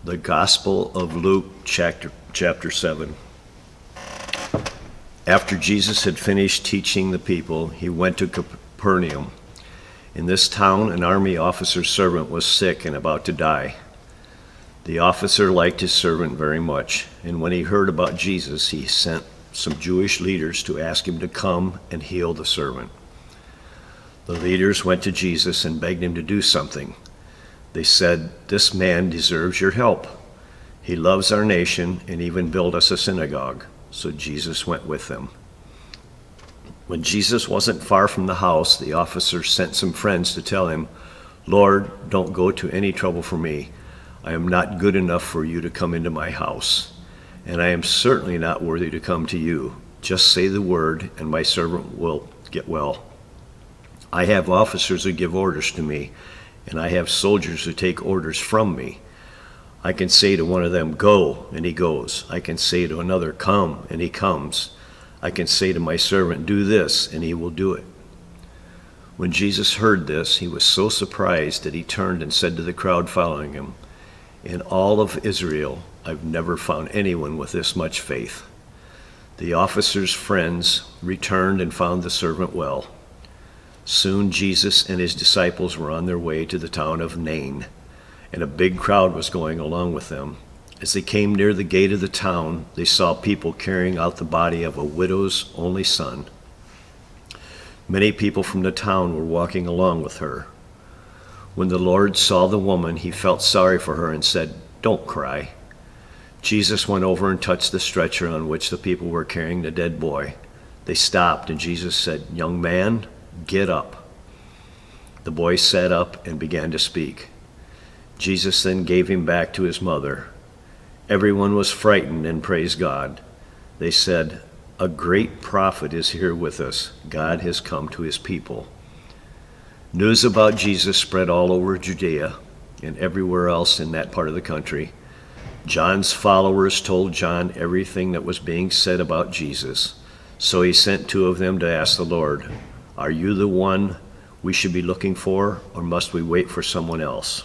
The Gospel of Luke, chapter 7. After Jesus had finished teaching the people, he went to Capernaum. In this town, an army officer's servant was sick and about to die. The officer liked his servant very much, and when he heard about Jesus, he sent some Jewish leaders to ask him to come and heal the servant. The leaders went to Jesus and begged him to do something. They said, "This man deserves your help. He loves our nation and even built us a synagogue." So Jesus went with them. When Jesus wasn't far from the house, the officer sent some friends to tell him, "Lord, don't go to any trouble for me. I am not good enough for you to come into my house, and I am certainly not worthy to come to you. Just say the word, and my servant will get well. I have officers who give orders to me, and I have soldiers who take orders from me. I can say to one of them, 'Go,' and he goes. I can say to another, 'Come,' and he comes. I can say to my servant, 'Do this,' and he will do it." When Jesus heard this, he was so surprised that he turned and said to the crowd following him, "In all of Israel, I've never found anyone with this much faith." The officer's friends returned and found the servant well. Soon Jesus and his disciples were on their way to the town of Nain, and a big crowd was going along with them. As they came near the gate of the town, they saw people carrying out the body of a widow's only son. Many people from the town were walking along with her. When the Lord saw the woman, he felt sorry for her and said, "Don't cry." Jesus went over and touched the stretcher on which the people were carrying the dead boy. They stopped, and Jesus said, "Young man, get up." The boy sat up and began to speak. Jesus then gave him back to his mother. Everyone was frightened and praised God. They said, "A great prophet is here with us. God has come to his people." News about Jesus spread all over Judea and everywhere else in that part of the country. John's followers told John everything that was being said about Jesus. So he sent two of them to ask the Lord, "Are you the one we should be looking for, or must we wait for someone else?"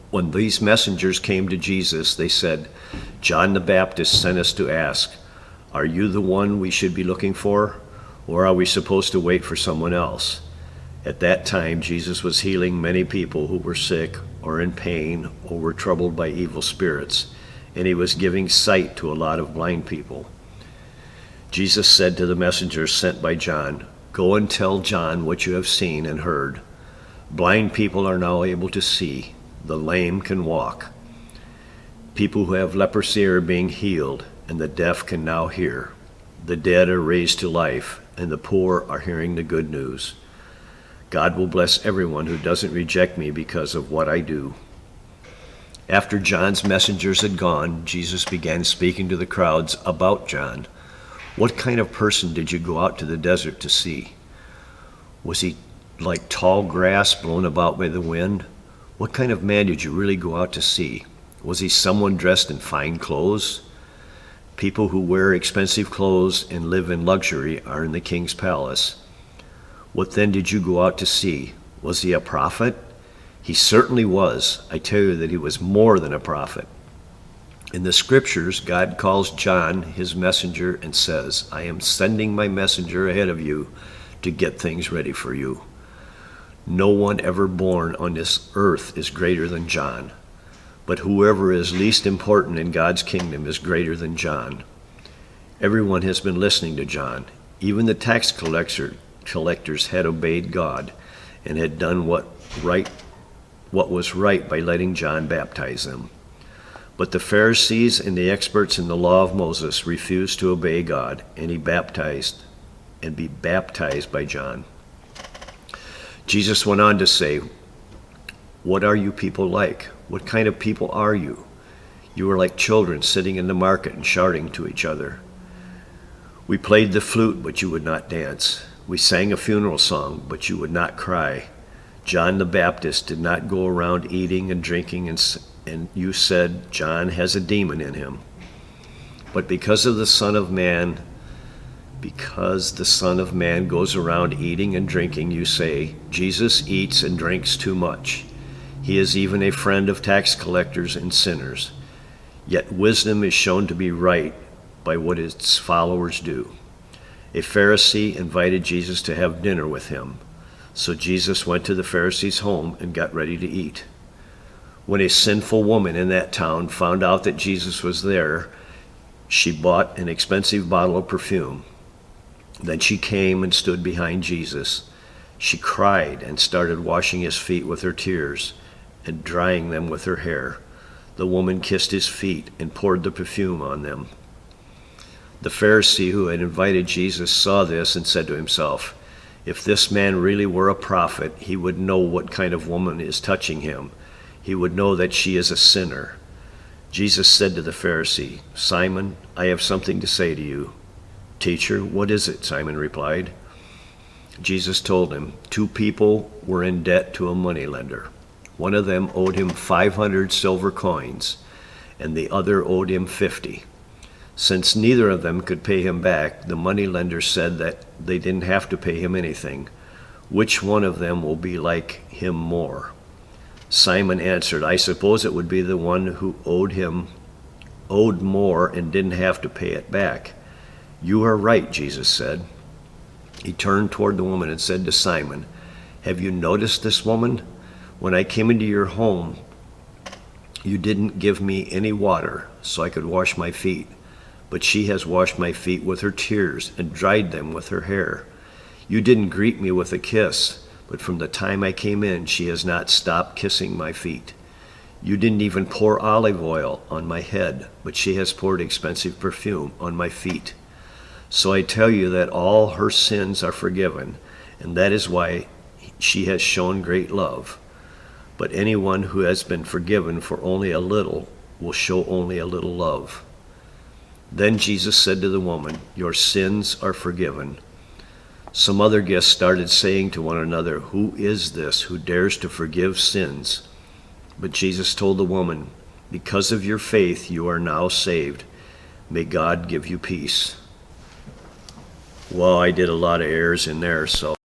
When these messengers came to Jesus, they said, "John the Baptist sent us to ask, 'Are you the one we should be looking for, or are we supposed to wait for someone else?'" At that time, Jesus was healing many people who were sick or in pain or were troubled by evil spirits, and he was giving sight to a lot of blind people. Jesus said to the messengers sent by John, "Go and tell John what you have seen and heard. Blind people are now able to see. The lame can walk. People who have leprosy are being healed, and the deaf can now hear. The dead are raised to life, and the poor are hearing the good news. God will bless everyone who doesn't reject me because of what I do." After John's messengers had gone, Jesus began speaking to the crowds about John. "What kind of person did you go out to the desert to see? Was he like tall grass blown about by the wind? What kind of man did you really go out to see? Was he someone dressed in fine clothes? People who wear expensive clothes and live in luxury are in the king's palace. What then did you go out to see? Was he a prophet? He certainly was. I tell you that he was more than a prophet. In the scriptures, God calls John his messenger and says, 'I am sending my messenger ahead of you to get things ready for you.' No one ever born on this earth is greater than John, but whoever is least important in God's kingdom is greater than John. Everyone has been listening to John. Even the tax collectors had obeyed God and had done what was right by letting John baptize them. But the Pharisees and the experts in the law of Moses refused to obey God and be baptized by John." Jesus went on to say, "What are you people like? What kind of people are you? You are like children sitting in the market and shouting to each other. 'We played the flute, but you would not dance. We sang a funeral song, but you would not cry.' John the Baptist did not go around eating and drinking, and you said, 'John has a demon in him.' But because the Son of Man goes around eating and drinking, you say, 'Jesus eats and drinks too much. He is even a friend of tax collectors and sinners. Yet wisdom is shown to be right by what its followers do. A Pharisee invited Jesus to have dinner with him. So Jesus went to the Pharisee's home and got ready to eat. When a sinful woman in that town found out that Jesus was there, she bought an expensive bottle of perfume. Then she came and stood behind Jesus. She cried and started washing his feet with her tears and drying them with her hair. The woman kissed his feet and poured the perfume on them. The Pharisee who had invited Jesus saw this and said to himself, "If this man really were a prophet, he would know what kind of woman is touching him. He would know that she is a sinner." Jesus said to the Pharisee, "Simon, I have something to say to you." "Teacher, what is it?" Simon replied. Jesus told him, 2 people were in debt to a moneylender. One of them owed him 500 silver coins, and the other owed him 50. Since neither of them could pay him back, the moneylender said that they didn't have to pay him anything. Which one of them will be like him more? Simon answered, "I suppose it would be the one who owed more and didn't have to pay it back." "You are right," Jesus said. He turned toward the woman and said to Simon, "Have you noticed this woman? When I came into your home, you didn't give me any water so I could wash my feet, but she has washed my feet with her tears and dried them with her hair. You didn't greet me with a kiss, but from the time I came in, she has not stopped kissing my feet. You didn't even pour olive oil on my head, but she has poured expensive perfume on my feet. So I tell you that all her sins are forgiven, and that is why she has shown great love. But anyone who has been forgiven for only a little will show only a little love." Then Jesus said to the woman, "Your sins are forgiven." Some other guests started saying to one another, "Who is this who dares to forgive sins?" But Jesus told the woman, "Because of your faith you are now saved. May God give you peace." Well, I did a lot of errors in there, so